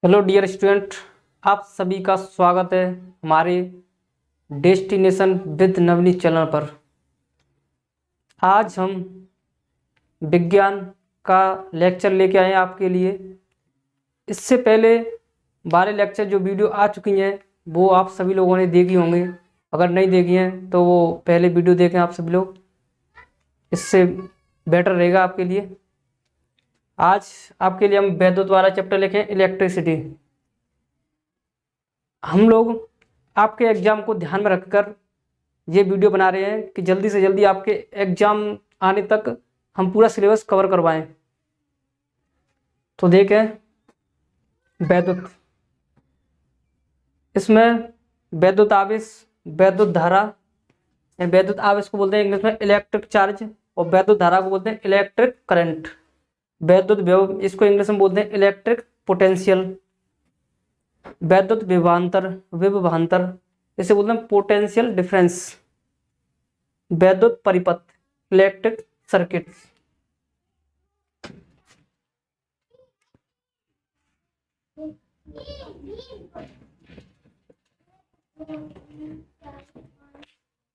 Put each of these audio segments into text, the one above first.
Hello dear student, आप सभी का स्वागत है हमारे डेस्टिनेशन विद नवनीत चैनल पर। आज हम विज्ञान का लेक्चर लेके आए हैं आपके लिए। इससे पहले 12 लेक्चर जो वीडियो आ चुकी हैं वो आप सभी लोगों ने देखी होंगी। अगर नहीं देखी हैं तो वो पहले वीडियो देखें आप सभी लोग, इससे बेटर रहेगा आपके लिए। आज आपके लिए हम वैद्युत वाला चैप्टर लिखें, इलेक्ट्रिसिटी। हम लोग आपके एग्ज़ाम को ध्यान में रखकर ये वीडियो बना रहे हैं कि जल्दी से जल्दी आपके एग्ज़ाम आने तक हम पूरा सिलेबस कवर करवाएं। तो देखें वैद्युत, इसमें वैद्युत आवेश, वैद्युत धारा, वैद्युत आवेश को बोलते हैं इंग्लिश में इलेक्ट्रिक चार्ज, और वैद्युत धारा को बोलते हैं इलेक्ट्रिक करंट। वैद्युत विभव, इसको इंग्लिश में बोलते हैं इलेक्ट्रिक पोटेंशियल। वैद्युत विभवांतर, विभवांतर इसे बोलते हैं पोटेंशियल डिफरेंस। वैद्युत परिपथ, इलेक्ट्रिक सर्किट।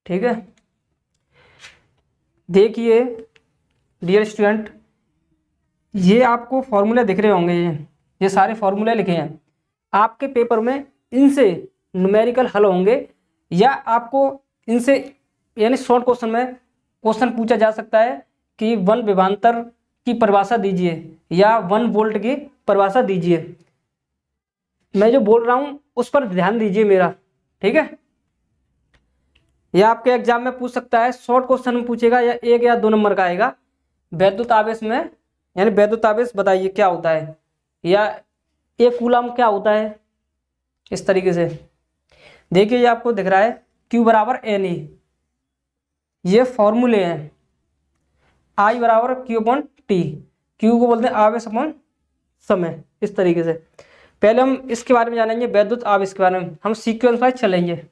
ठीक है, देखिए डियर स्टूडेंट, ये आपको फॉर्मूले दिख रहे होंगे। ये सारे फॉर्मूले लिखे हैं आपके पेपर में। इनसे न्यूमेरिकल हल होंगे या आपको इनसे यानी शॉर्ट क्वेश्चन में क्वेश्चन पूछा जा सकता है कि 1 विभवांतर की परिभाषा दीजिए या 1 वोल्ट की परिभाषा दीजिए। मैं जो बोल रहा हूँ उस पर ध्यान दीजिए मेरा, ठीक है। यह आपके एग्जाम में पूछ सकता है, शॉर्ट क्वेश्चन में पूछेगा या 1 या 2 नंबर का आएगा। वैद्युत आवेश में यानी वैद्युत आवेश बताइए क्या होता है, या 1 कूलम क्या होता है, इस तरीके से। देखिए ये आपको दिख रहा है Q बराबर NE, ये फॉर्मूले हैं। I बराबर Q/T, Q को बोलते हैं आवेश अपॉन समय, इस तरीके से। पहले हम इसके बारे में जानेंगे, वैद्युत आवेश के बारे में हम सीक्वेंस वाइज चलेंगे।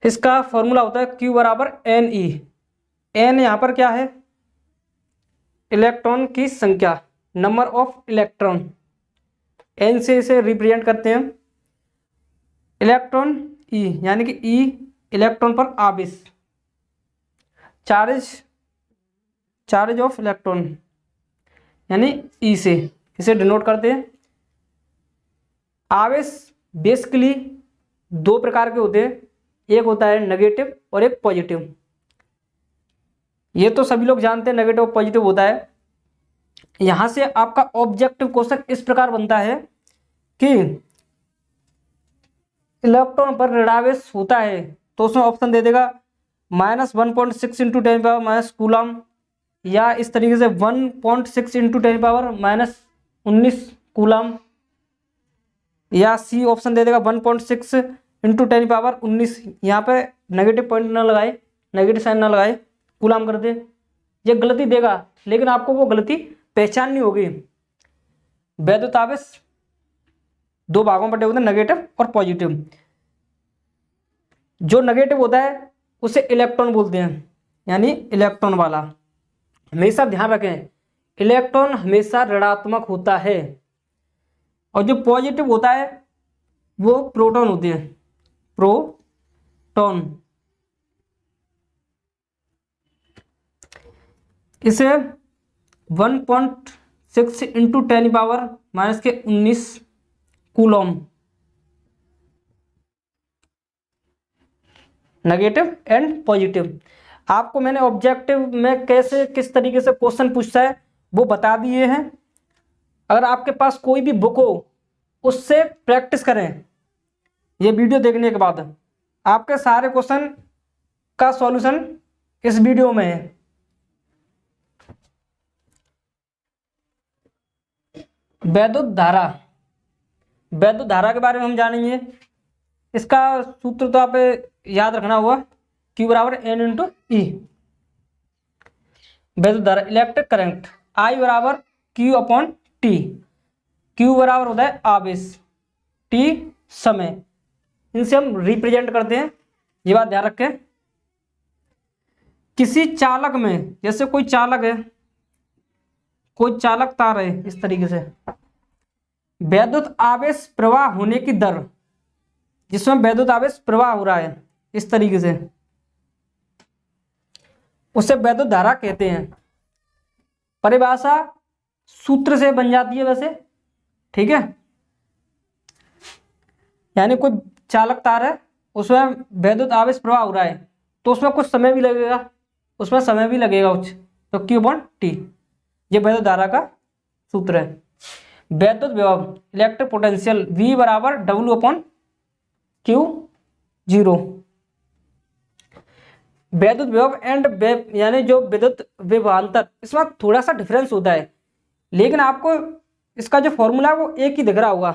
इसका फॉर्मूला होता है Q बराबर NE। N यहाँ पर क्या है, इलेक्ट्रॉन की संख्या, नंबर ऑफ इलेक्ट्रॉन। N से इसे रिप्रेजेंट करते हैं। इलेक्ट्रॉन E यानी कि E इलेक्ट्रॉन पर आवेश, चार्ज ऑफ इलेक्ट्रॉन यानी E से इसे डिनोट करते हैं। आवेश बेसिकली 2 प्रकार के होते हैं, एक होता है नेगेटिव और एक पॉजिटिव। ये तो सभी लोग जानते हैं नेगेटिव और पॉजिटिव होता है। यहां से आपका ऑब्जेक्टिव क्वेश्चन इस प्रकार बनता है कि इलेक्ट्रॉन पर ऋणावेश होता है तो उसमें ऑप्शन दे देगा -1.6 इंटू 10 पावर माइनस कूलम, या इस तरीके से 1.6 इंटू 10 पावर -19 कूलम, या सी ऑप्शन दे देगा 1.6 इंटू 10 पावर 19। यहाँ पे नेगेटिव पॉइंट ना लगाए, नेगेटिव साइन ना लगाए, कूलम कर दे। ये गलती देगा, लेकिन आपको वो गलती पहचाननी होगी। वैद्युत आवेश 2 भागों में बटे होते हैं, नेगेटिव और पॉजिटिव। जो नेगेटिव होता है उसे इलेक्ट्रॉन बोलते हैं, यानी इलेक्ट्रॉन वाला। हमेशा ध्यान रखें, इलेक्ट्रॉन हमेशा ऋणात्मक होता है, और जो पॉजिटिव होता है वो प्रोटॉन होते हैं, प्रोटॉन। इसे 1.6 into 10 power -19 coulomb, negative and positive. आपको मैंने ऑब्जेक्टिव में कैसे किस तरीके से क्वेश्चन पूछता है वो बता दिए हैं। अगर आपके पास कोई भी बुक हो उससे प्रैक्टिस करें। ये वीडियो देखने के बाद आपके सारे क्वेश्चन का सॉल्यूशन इस वीडियो में है। वैद्युत धारा, वैद्युत धारा के बारे में हम जानेंगे। इसका सूत्र तो आप याद रखना होगा, Q बराबर N इंटू E। वैद्युत धारा, इलेक्ट्रिक करंट, I बराबर Q/T। Q बराबर होता है आवेश, T समय। इनसे हम रिप्रेजेंट करते हैं, ये बात ध्यान रखें। किसी चालक में, जैसे कोई चालक है, कोई चालक तार है इस तरीके से, वैद्युत आवेश प्रवाह होने की दर, जिसमें वैद्युत आवेश प्रवाह हो रहा है इस तरीके से, उसे वैद्युत धारा कहते हैं। परिभाषा सूत्र से बन जाती है वैसे, ठीक है। यानी कोई चालक तार है, उसमें वैद्युत आवेश प्रवाह हो रहा है, तो उसमें कुछ समय भी लगेगा, उसमें समय भी लगेगा कुछ, तो Q/T, ये वैद्युत धारा का सूत्र है। वैद्युत विभव इलेक्ट्रिक पोटेंशियल V बराबर W/Q0। वैद्युत विभव एंड यानी जो विद्युत विभवांतर, इसमें थोड़ा सा डिफरेंस होता है, लेकिन आपको इसका जो फॉर्मूला है वो एक ही दिख रहा होगा,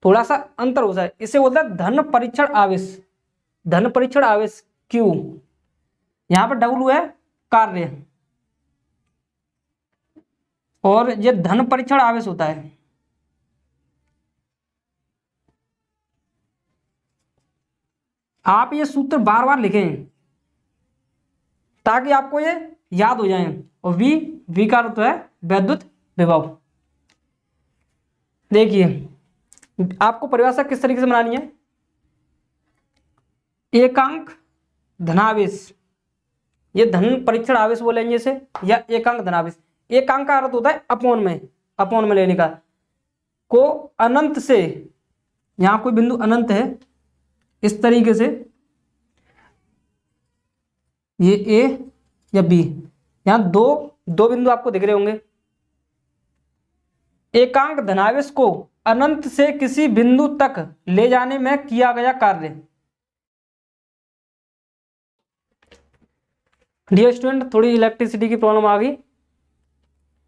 थोड़ा सा अंतर होता है। इसे बोलते हैं धन परीक्षण आवेश, धन परीक्षण आवेश Q, यहां पर W है कार्य, और ये धन परीक्षण आवेश होता है। आप ये सूत्र बार बार लिखें ताकि आपको ये याद हो जाए। और V का अर्थ है वैद्युत विभव। देखिए आपको परिभाषा किस तरीके से बनानी है। एकांक धनावेश, ये धन परीक्षण आवेश बोलेंगे इसे, या एकांक धनावेश। एकांक का अर्थ होता है अपोन में लेने का, को अनंत से, यहां कोई बिंदु अनंत है इस तरीके से, ये A या B, यहां दो बिंदु आपको दिख रहे होंगे। एकांक धनावेश को अनंत से किसी बिंदु तक ले जाने में किया गया कार्य। डियर स्टूडेंट, थोड़ी इलेक्ट्रिसिटी की प्रॉब्लम आ गई,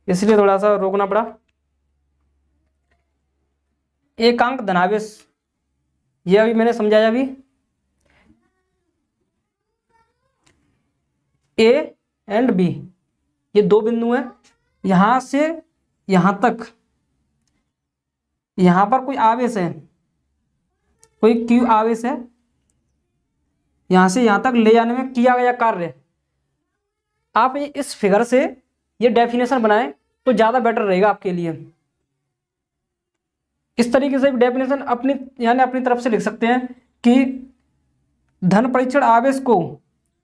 इसलिए थोड़ा सा रोकना पड़ा। एकांक धनावेश, ये अभी मैंने समझाया। अभी A एंड B, ये दो बिंदु हैं, यहां से यहां तक, यहां पर कोई आवेश है, कोई Q आवेश है, यहां से यहां तक ले जाने में किया गया कार्य। आप इस फिगर से ये डेफिनेशन बनाएं तो ज्यादा बेटर रहेगा आपके लिए। इस तरीके से डेफिनेशन अपनी तरफ से लिख सकते हैं कि धन परीक्षण आवेश को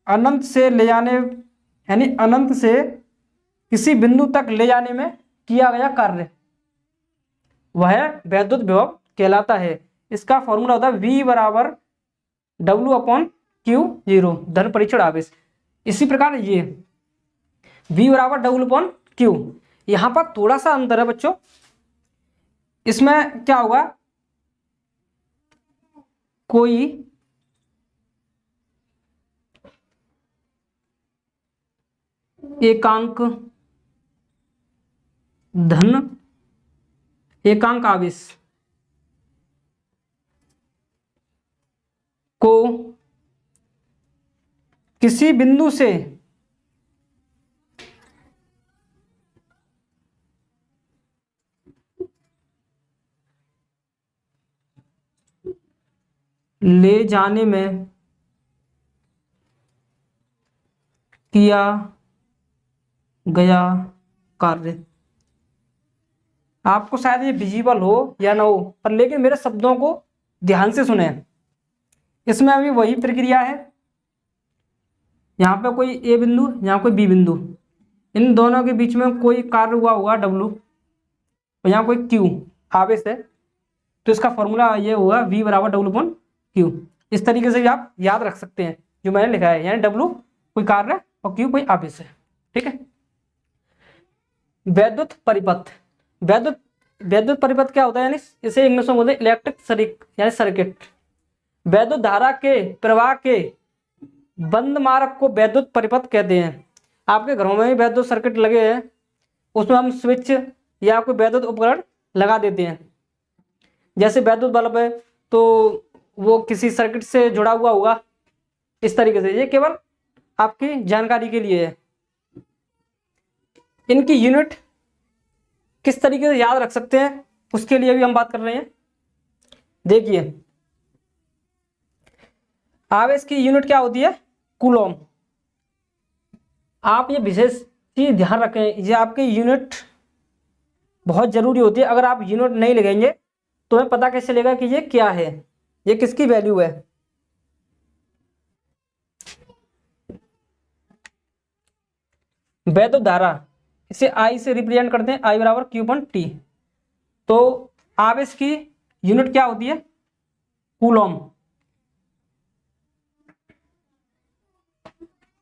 अनंत से ले जाने, यानी अनंत से किसी बिंदु तक ले जाने में किया गया कार्य, वह वैद्युत विभव कहलाता है। इसका फॉर्मूला होता है V बराबर W/Q0, धन परीक्षण आवेश। इसी प्रकार ये V बराबर W/Q, यहां पर थोड़ा सा अंतर है बच्चों। इसमें क्या होगा, कोई एकांक धन एकांक आवेश को किसी बिंदु से ले जाने में किया गया कार्य। आपको शायद ये विजिबल हो या ना हो, पर लेकिन मेरे शब्दों को ध्यान से सुने। इसमें अभी वही प्रक्रिया है, यहाँ पे कोई A बिंदु, यहाँ कोई B बिंदु, इन दोनों के बीच में कोई कार्य हुआ होगा W, और यहाँ कोई Q आवेश है, तो इसका फॉर्मूला ये होगा V बराबर W/Q। इस तरीके से भी आप याद रख सकते हैं जो मैंने लिखा है, यानी W कोई कार्य और Q कोई आवेश है, ठीक है। वैद्युत परिपथ, वैद्युत परिपथ क्या होता है, यानी इसे इंग्लिश में बोलते हैं इलेक्ट्रिक यानी सर्किट। वैद्युत धारा के प्रवाह के बंद मार्ग को वैद्युत परिपथ कहते हैं। आपके घरों में भी वैद्युत सर्किट लगे हैं, उसमें हम स्विच या कोई वैद्युत उपकरण लगा देते हैं। जैसे वैद्युत बल्ब है तो वो किसी सर्किट से जुड़ा हुआ होगा, इस तरीके से। ये केवल आपकी जानकारी के लिए है। इनकी यूनिट किस तरीके से याद रख सकते हैं उसके लिए भी हम बात कर रहे हैं। देखिए आवेश की यूनिट क्या होती है, कूलॉम। आप ये विशेष चीज ध्यान रखें, ये आपकी यूनिट बहुत ज़रूरी होती है। अगर आप यूनिट नहीं लिखेंगे तो हमें पता कैसे चलेगा कि ये क्या है, ये किसकी वैल्यू है। वैद्युत धारा, इसे आई से रिप्रेजेंट करते हैं, आई बराबर क्यू अपन टी। तो आवेश की यूनिट क्या होती है, कूलॉम।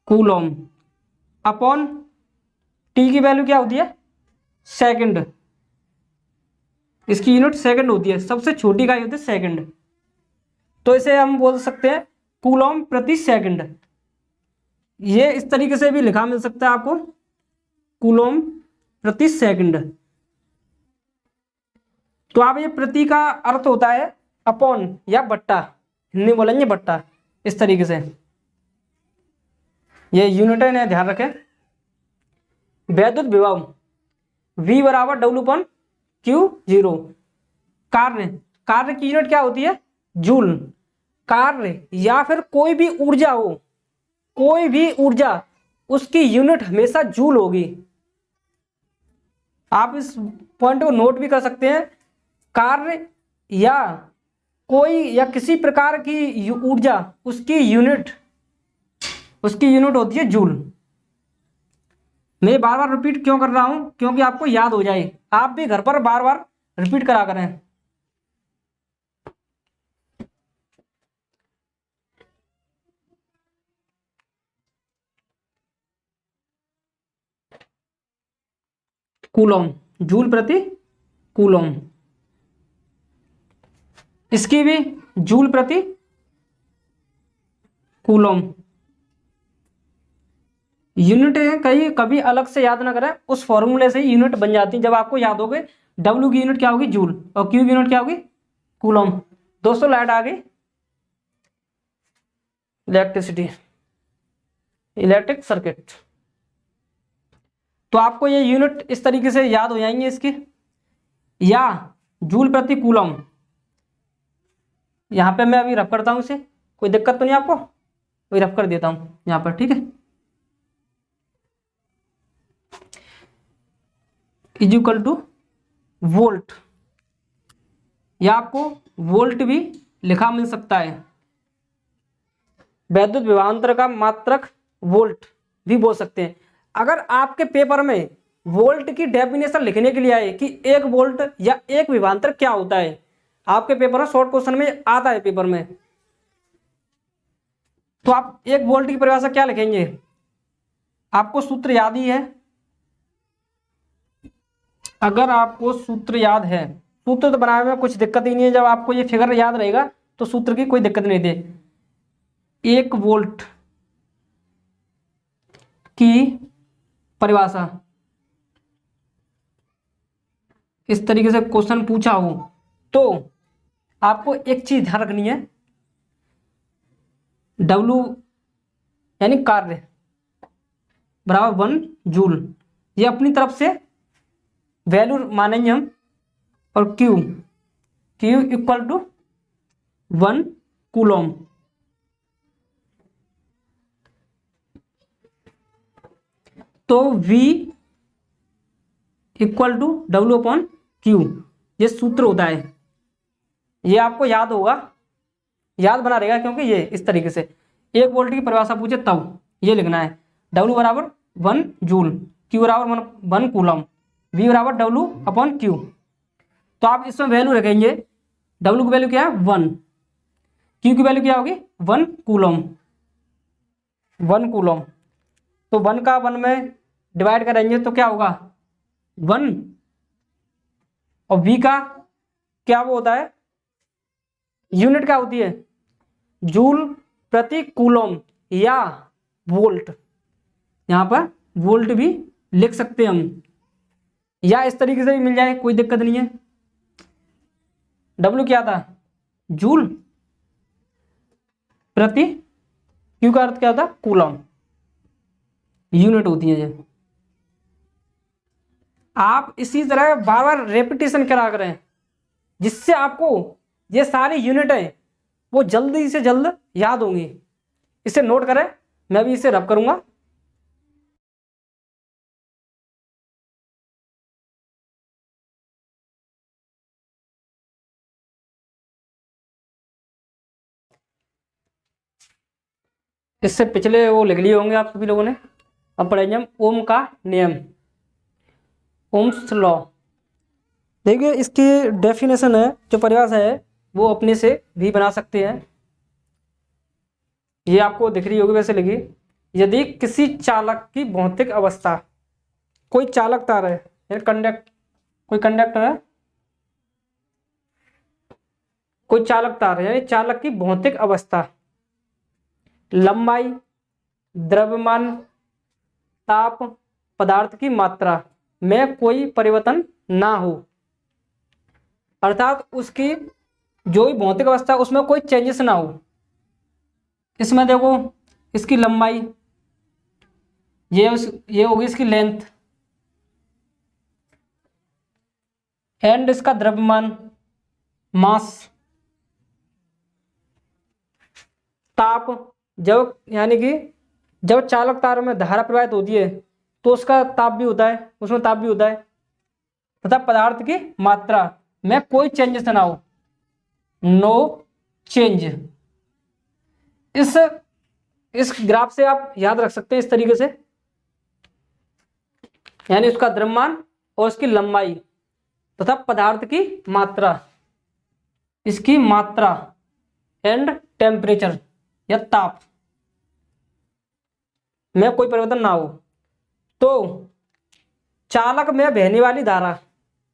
कूलॉम अपॉन टी की वैल्यू क्या होती है, सेकंड। इसकी यूनिट सेकंड होती है, सबसे छोटी इकाई होती है सेकंड। तो इसे हम बोल सकते हैं कूलॉम प्रति सेकंड। ये इस तरीके से भी लिखा मिल सकता है आपको, कूलॉम प्रति सेकंड। तो आप ये प्रति का अर्थ होता है अपॉन या बट्टा, हिंदी बोलेंगे बट्टा, इस तरीके से। ये यूनिट है, ध्यान रखें। वैद्युत विभव V बराबर डब्ल्यू अपन क्यू जीरो। कार्य, कार्य की यूनिट क्या होती है, जूल। कार्य या फिर कोई भी ऊर्जा हो, कोई भी ऊर्जा, उसकी यूनिट हमेशा जूल होगी। आप इस पॉइंट को नोट भी कर सकते हैं। कार्य या कोई या किसी प्रकार की ऊर्जा, उसकी यूनिट होती है जूल। मैं बार बार रिपीट क्यों कर रहा हूं, क्योंकि आपको याद हो जाए। आप भी घर पर बार बार रिपीट करा करें। कूलॉम, जूल प्रति कूलॉम। इसकी भी जूल प्रति कूलॉम। यूनिट कहीं कभी अलग से याद ना करें, उस फॉर्मूले से ही यूनिट बन जाती है। जब आपको याद हो गए डब्ल्यू की यूनिट क्या होगी, जूल, और क्यू की यूनिट क्या होगी, कूलॉम। दोस्तों लाइट आ गई, इलेक्ट्रिसिटी, इलेक्ट्रिक सर्किट। तो आपको ये यूनिट इस तरीके से याद हो जाएंगे इसकी, या जूल प्रति कूलॉम। यहां पे मैं अभी रफ करता हूं इसे, कोई दिक्कत तो नहीं आपको, वही रफ कर देता हूं यहां पर, ठीक है। इज इक्वल टू वोल्ट, या आपको वोल्ट भी लिखा मिल सकता है। वैद्युत विभवांतर का मात्रक वोल्ट भी बोल सकते हैं। अगर आपके पेपर में वोल्ट की डेफिनेशन लिखने के लिए आए कि एक वोल्ट या एक विभवांतर क्या होता है, आपके पेपर में शॉर्ट क्वेश्चन में आता है पेपर में, तो आप एक वोल्ट की परिभाषा क्या लिखेंगे, आपको सूत्र याद ही है। अगर आपको सूत्र याद है, सूत्र तो बनाने में कुछ दिक्कत ही नहीं है, जब आपको ये फिगर याद रहेगा तो सूत्र की कोई दिक्कत नहीं थी। एक वोल्ट की परिभाषा, इस तरीके से क्वेश्चन पूछा हो तो आपको एक चीज ध्यान रखनी है, W यानी कार्य बराबर 1 जूल, ये अपनी तरफ से वैल्यू मानेंगे हम, और Q इक्वल टू 1 कूलॉम। तो V equal to W upon Q, ये सूत्र होता है। ये आपको याद होगा, याद बना रहेगा, क्योंकि ये इस तरीके से एक वोल्ट की परिभाषा पूछे तब ये लिखना है। W बराबर 1 जूल, Q बराबर 1 कूलम, V बराबर W अपॉन Q। तो आप इसमें वैल्यू रखेंगे, W की वैल्यू क्या है 1, Q की वैल्यू क्या होगी 1 कूलम, 1 कूलम। तो 1 का 1 में डिवाइड करेंगे तो क्या होगा 1, और V का क्या वो होता है, यूनिट क्या होती है जूल प्रति कूलम या वोल्ट। यहां पर वोल्ट भी लिख सकते हैं हम, या इस तरीके से भी मिल जाए, कोई दिक्कत नहीं है। W क्या था जूल प्रति Q का अर्थ क्या होता है कूलम, यूनिट होती है ये। आप इसी तरह बार बार रेपिटेशन करा करें, जिससे आपको ये सारी यूनिट है वो जल्दी से जल्द याद होंगी। इसे नोट करें, मैं भी इसे रब करूंगा। इससे पिछले वो लिख लिए होंगे आप सभी लोगों ने। अब पढ़ेंगे हम ओम का नियम, ओम्स लॉ। देखिए इसकी डेफिनेशन है, जो परिभाषा है वो अपने से भी बना सकते हैं। ये आपको दिख रही होगी वैसे लिखी। यदि किसी चालक की भौतिक अवस्था, कोई चालक तार है या कोई कंडक्टर है, कोई चालक तार है, चालक की भौतिक अवस्था, लंबाई, द्रव्यमान, ताप, पदार्थ की मात्रा में कोई परिवर्तन ना हो, अर्थात उसकी जो भी भौतिक अवस्था उसमें कोई चेंजेस ना हो। इसमें देखो इसकी लंबाई, ये होगी इसकी लेंथ, एंड इसका द्रव्यमान, मास, ताप, जब यानी कि जब चालक तार में धारा प्रवाहित होती है तो उसका ताप भी होता है, उसमें ताप भी होता है, तथा पदार्थ की मात्रा में कोई चेंजेस ना हो, नो चेंज। इस ग्राफ से आप याद रख सकते हैं इस तरीके से, यानी उसका द्रव्यमान और उसकी लंबाई तथा पदार्थ की मात्रा, इसकी मात्रा एंड टेम्परेचर या ताप में कोई परिवर्तन ना हो। तो चालक में बहने वाली धारा,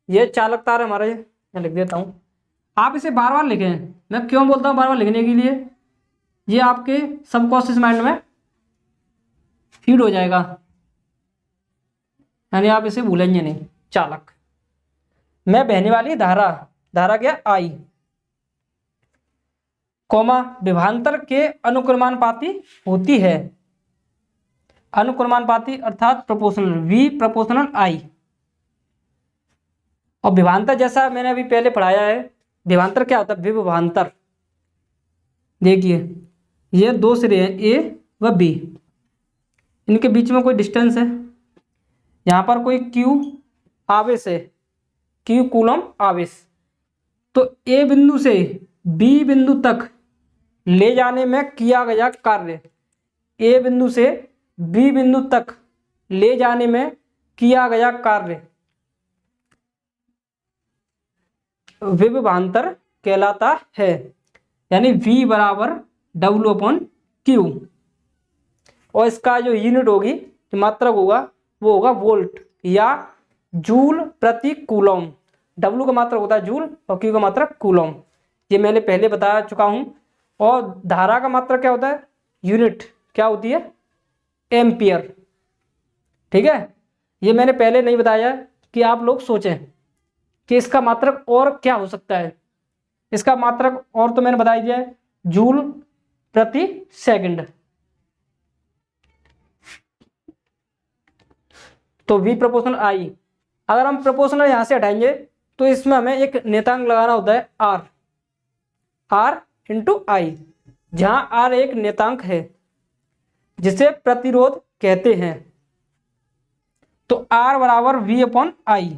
ये चालक तार हमारा, ये मैं लिख देता हूं, आप इसे बार बार लिखें। मैं क्यों बोलता हूं बार बार लिखने के लिए, ये आपके सबकॉन्शियस माइंड में फीड हो जाएगा, यानी आप इसे भूलेंगे नहीं। चालक में बहने वाली धारा, धारा क्या, आई, कोमा विभवांतर के अनुक्रमानुपाती होती है, अनुक्रमानुपाती अर्थात प्रोपोर्शनल, वी प्रोपोर्शनल आई। और विभवांतर जैसा मैंने अभी पहले पढ़ाया है, विभवांतर क्या होता है, विभवांतर। देखिए ये दो सिरे हैं ए व बी, इनके बीच में कोई डिस्टेंस है, यहाँ पर कोई क्यू आवेश है, क्यू कूलम आवेश। तो ए बिंदु से बी बिंदु तक ले जाने में किया गया कार्य, ए बिंदु से बी बिंदु तक ले जाने में किया गया कार्य विभवांतर कहलाता है, यानी V बराबर W/Q। और इसका जो यूनिट होगी, जो मात्रक होगा, वो होगा वोल्ट या जूल प्रति कूलम। W का मात्रक होता है जूल और Q का मात्रक कूलम, ये मैंने पहले बता चुका हूं। और धारा का मात्रक क्या होता है, यूनिट क्या होती है, एम्पियर। ठीक है, ये मैंने पहले नहीं बताया कि आप लोग सोचें कि इसका मात्रक और क्या हो सकता है। इसका मात्रक और तो मैंने बता दिया है, जूल प्रति सेकंड। तो V प्रोपोर्शनल I, अगर हम प्रोपोर्शनल यहां से हटाएंगे तो इसमें हमें एक नेतांक लगाना होता है R इंटू I, जहां R एक नेतांक है जिसे प्रतिरोध कहते हैं। तो R बराबर V/I,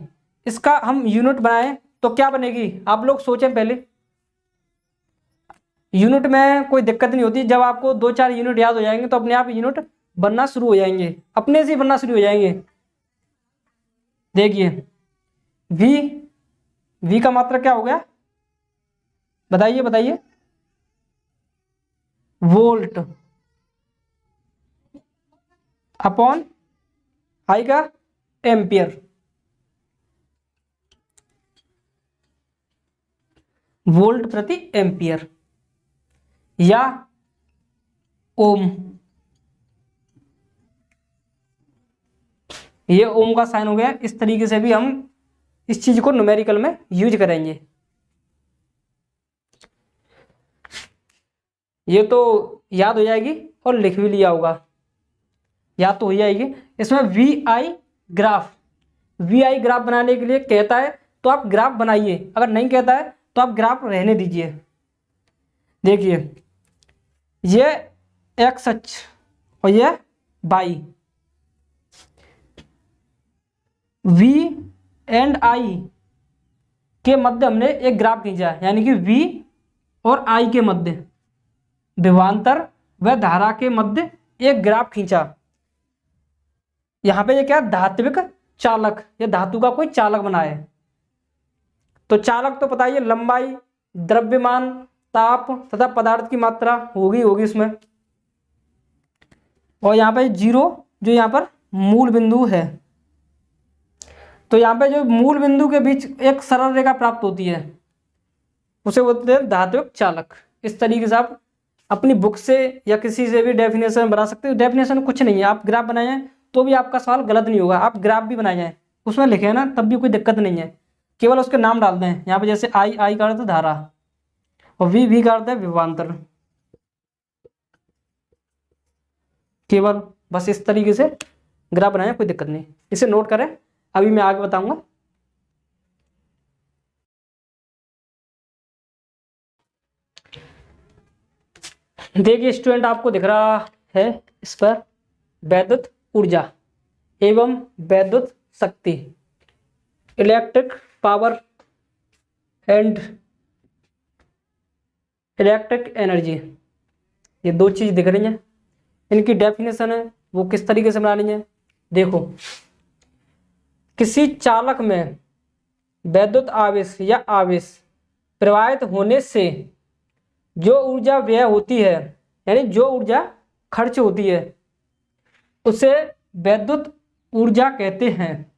इसका हम यूनिट बनाएं तो क्या बनेगी, आप लोग सोचें पहले। यूनिट में कोई दिक्कत नहीं होती, जब आपको 2-4 यूनिट याद हो जाएंगे तो अपने आप यूनिट बनना शुरू हो जाएंगे, अपने से ही बनना शुरू हो जाएंगे। देखिए V का मात्रक क्या हो गया, बताइए बताइए, वोल्ट अपॉन I का एम्पियर, वोल्ट प्रति एम्पियर या ओम। ये ओम का साइन हो गया। इस तरीके से भी हम इस चीज को न्यूमेरिकल में यूज करेंगे। ये तो याद हो जाएगी और लिख भी लिया होगा, याद तो हो जाएगी। इसमें वी आई ग्राफ बनाने के लिए कहता है तो आप ग्राफ बनाइए, अगर नहीं कहता है तो आप ग्राफ रहने दीजिए। देखिए ये एक्स अक्ष और ये वाई, V एंड I के मध्य हमने एक ग्राफ खींचा, यानी कि V और I के मध्य विभवांतर वह धारा के मध्य एक ग्राफ खींचा। यहाँ पे ये क्या, धात्विक चालक या धातु का कोई चालक बना है। तो चालक तो पता ही है, लंबाई, द्रव्यमान, ताप तथा पदार्थ की मात्रा होगी इसमें। और यहाँ पे जीरो जो यहाँ पर मूल बिंदु है, तो यहाँ पे जो मूल बिंदु के बीच एक सरल रेखा प्राप्त होती है उसे बोलते हैं धात्विक चालक। इस तरीके से आप अपनी बुक से या किसी से भी डेफिनेशन बना सकते हो। डेफिनेशन कुछ नहीं है, आप ग्राफ बनाए हैं तो भी आपका सवाल गलत नहीं होगा। आप ग्राफ भी बनाए हैं उसमें लिखे हैं ना, तब भी कोई दिक्कत नहीं है, केवल उसके नाम डाल दें। यहाँ पे जैसे आई का अर्थ धारा और वी का अर्थ है विभवांतर। केवल बस इस तरीके से ग्राफ बनाए, कोई दिक्कत नहीं, इसे नोट करें। अभी मैं आगे बताऊंगा। देखिए स्टूडेंट, आपको दिख रहा है इस पर वैद्युत ऊर्जा एवं वैद्युत शक्ति, electric power and electric energy, ये दो चीज दिख रही हैं। इनकी डेफिनेशन है वो किस तरीके से बनानी है। देखो, किसी चालक में वैद्युत आवेश या आवेश प्रवाहित होने से जो ऊर्जा व्यय होती है, यानी जो ऊर्जा खर्च होती है, उसे वैद्युत ऊर्जा कहते हैं।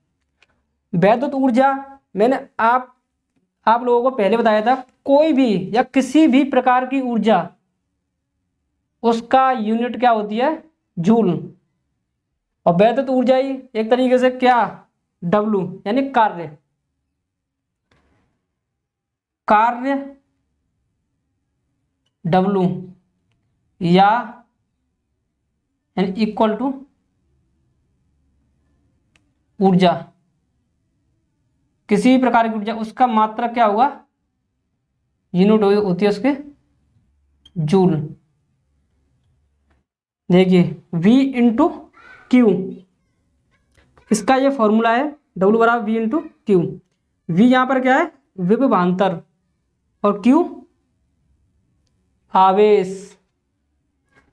वैद्युत ऊर्जा मैंने आप लोगों को पहले बताया था, कोई भी या किसी भी प्रकार की ऊर्जा, उसका यूनिट क्या होती है, जूल। और वैद्युत ऊर्जा ही एक तरीके से क्या, डब्लू, यानी कार्य डब्लू या यानी इक्वल टू ऊर्जा, किसी भी प्रकार की ऊर्जा, उसका मात्रक क्या होगा, यूनिट होती है उसके जूल। देखिए V इंटू क्यू, इसका ये फॉर्मूला है, W बराबर V इंटू क्यू। V यहाँ पर क्या है, विभवांतर, और Q आवेश।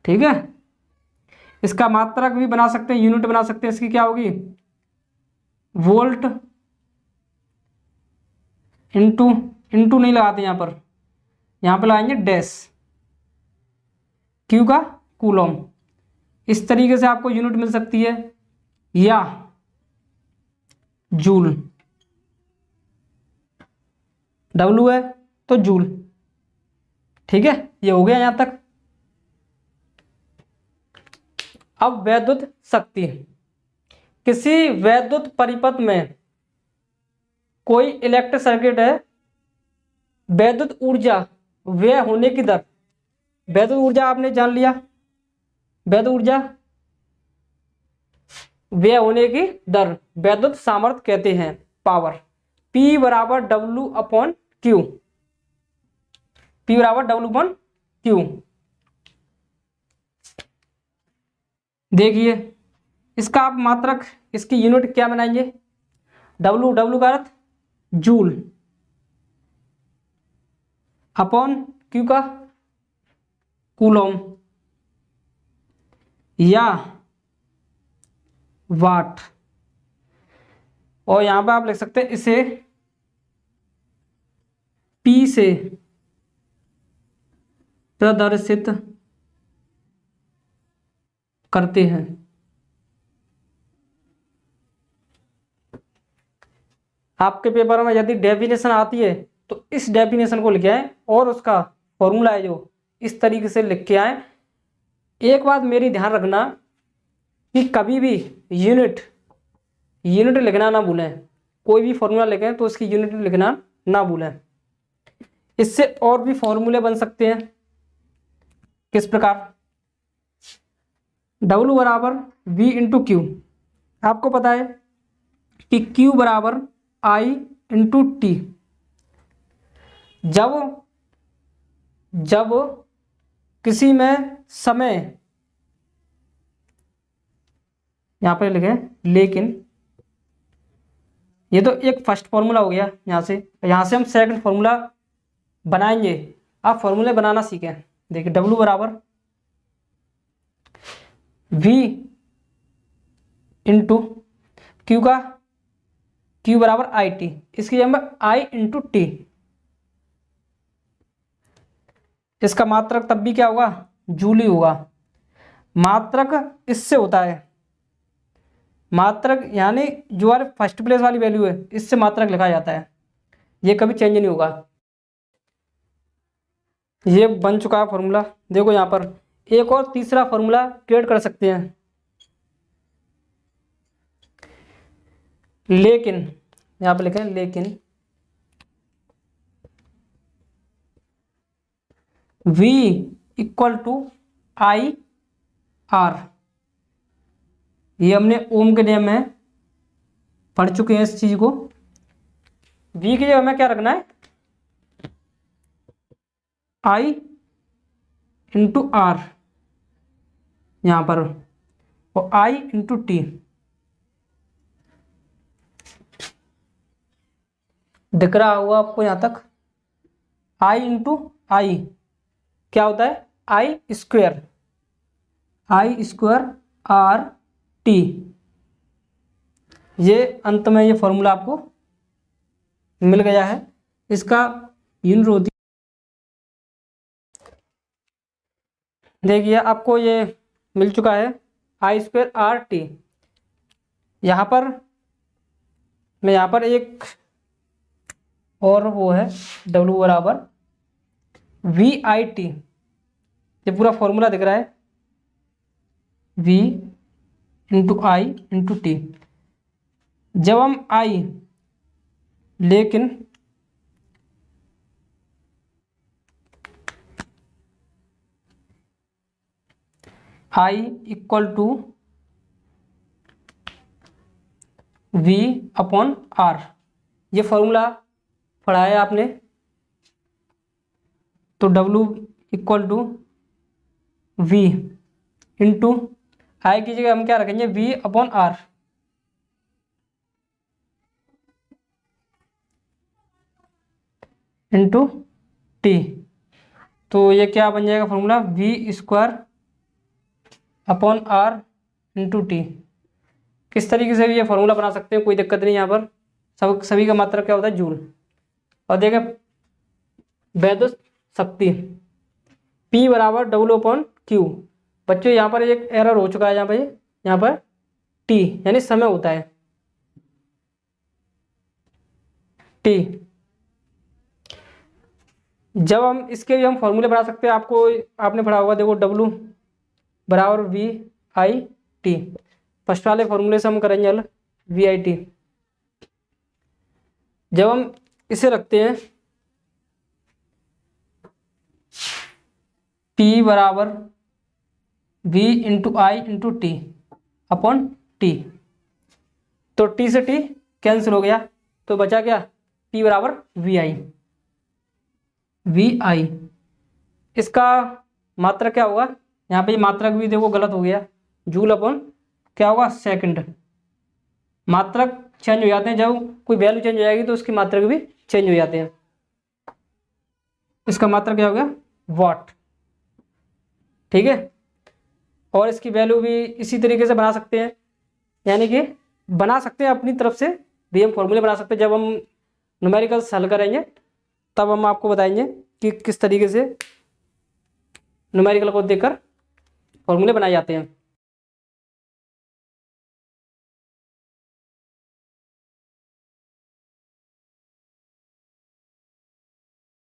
ठीक है, इसका मात्रक भी बना सकते हैं, यूनिट बना सकते हैं। इसकी क्या होगी, वोल्ट इंटू नहीं लगाते यहाँ पर लगाएंगे डैश, क्यू का कूलम। इस तरीके से आपको यूनिट मिल सकती है, या जूल, डब्लू है तो जूल। ठीक है, ये हो गया यहां तक। अब वैद्युत शक्ति, किसी वैद्युत परिपथ में कोई इलेक्ट्रिक सर्किट है, वैद्युत ऊर्जा व्यय होने की दर, वैद्युत ऊर्जा आपने जान लिया, वैद्युत ऊर्जा व्यय होने की दर वैद्युत सामर्थ्य कहते हैं, पावर। P बराबर W अपॉन क्यू, P बराबर W अपॉन क्यू। देखिए इसका आप मात्रक, इसकी यूनिट क्या बनाएंगे, W का अर्थ जूल, अपॉन क्यू का कूलम या वाट। और यहां पे आप लिख सकते हैं इसे P से प्रदर्शित करते हैं। आपके पेपर में यदि डेफिनेशन आती है तो इस डेफिनेशन को लिखे आए और उसका फॉर्मूला है जो इस तरीके से लिख के आए। एक बात मेरी ध्यान रखना कि कभी भी यूनिट लिखना ना भूलें। कोई भी फॉर्मूला लिखें तो उसकी यूनिट लिखना ना भूलें। इससे और भी फॉर्मूले बन सकते हैं। किस प्रकार, W बराबर V इंटू क्यू। आपको पता है कि Q बराबर I इंटू टी। जब किसी में समय, यहां पर लिखे लेकिन, ये तो एक फर्स्ट फॉर्मूला हो गया। यहां से हम सेकंड फॉर्मूला बनाएंगे। आप फॉर्मूले बनाना सीखें। देखिए W बराबर V इंटू क्यू का Q बराबर आई टी, इसकी जगह में I इंटू टी। इसका मात्रक तब भी क्या होगा, जूल ही होगा। मात्रक इससे होता है, मात्रक यानी जो हमारे फर्स्ट प्लेस वाली वैल्यू है इससे मात्रक लिखा जाता है, ये कभी चेंज नहीं होगा। ये बन चुका है फॉर्मूला। देखो यहाँ पर एक और तीसरा फॉर्मूला क्रिएट कर सकते हैं, लेकिन यहाँ पर लिखें लेकिन V equal to I R, ये हमने ओम के नियम में पढ़ चुके हैं इस चीज को। V की जगह हमें क्या रखना है, I इंटू आर यहाँ पर, और I इंटू टी। दिख रहा होगा आपको यहाँ तक, I इंटू आई क्या होता है, आई स्क्वायर आर टी। ये अंत में ये फॉर्मूला आपको मिल गया है। इसका यूनिट होती, देखिए आपको ये मिल चुका है आई स्क्वायर आर टी। यहाँ पर मैं यहाँ पर एक और वो है W बराबर वी आई टी, ये पूरा फॉर्मूला दिख रहा है, V into I into T. जब हम I लेकिन I equal to V upon R, ये फॉर्मूला पढ़ाया आपने, तो W equal to V into I की जगह हम क्या रखेंगे, V upon R। Into T, तो ये क्या बन जाएगा formula, V square upon R into T. किस तरीके से भी ये फॉर्मूला बना सकते हैं, कोई दिक्कत नहीं। यहाँ पर सभी का मात्रक क्या होता है, जूल। और देखें वैद्युत शक्ति P बराबर W अपॉन Q। बच्चों यहाँ पर एक एरर हो चुका है, यहाँ पर T यानी समय होता है, T। जब हम इसके भी हम फॉर्मूले बना सकते हैं, आपने पढ़ा होगा, देखो W बराबर वी आई टी। फर्स्ट वाले फॉर्मूले से हम करेंगे हल, वी आई टी। जब हम इसे रखते हैं P बराबर V into I into T upon T, तो T से T कैंसिल हो गया, तो बचा क्या, P बराबर वी आई। इसका मात्रक क्या होगा, यहाँ पे मात्रक भी देखो गलत हो गया, जूल अपॉन क्या होगा, सेकंड। मात्रक चेंज हो जाते हैं, जब कोई वैल्यू चेंज हो जाएगी तो उसकी मात्रक भी चेंज हो जाते हैं। इसका मात्रक क्या हो गया, वाट, ठीक है। और इसकी वैल्यू भी इसी तरीके से बना सकते हैं, यानी कि बना सकते हैं अपनी तरफ से भी हम फॉर्मूले बना सकते हैं। जब हम न्यूमेरिकल्स हल करेंगे तब हम आपको बताएंगे कि किस तरीके से न्यूमेरिकल को देखकर फॉर्मूले बनाए जाते हैं।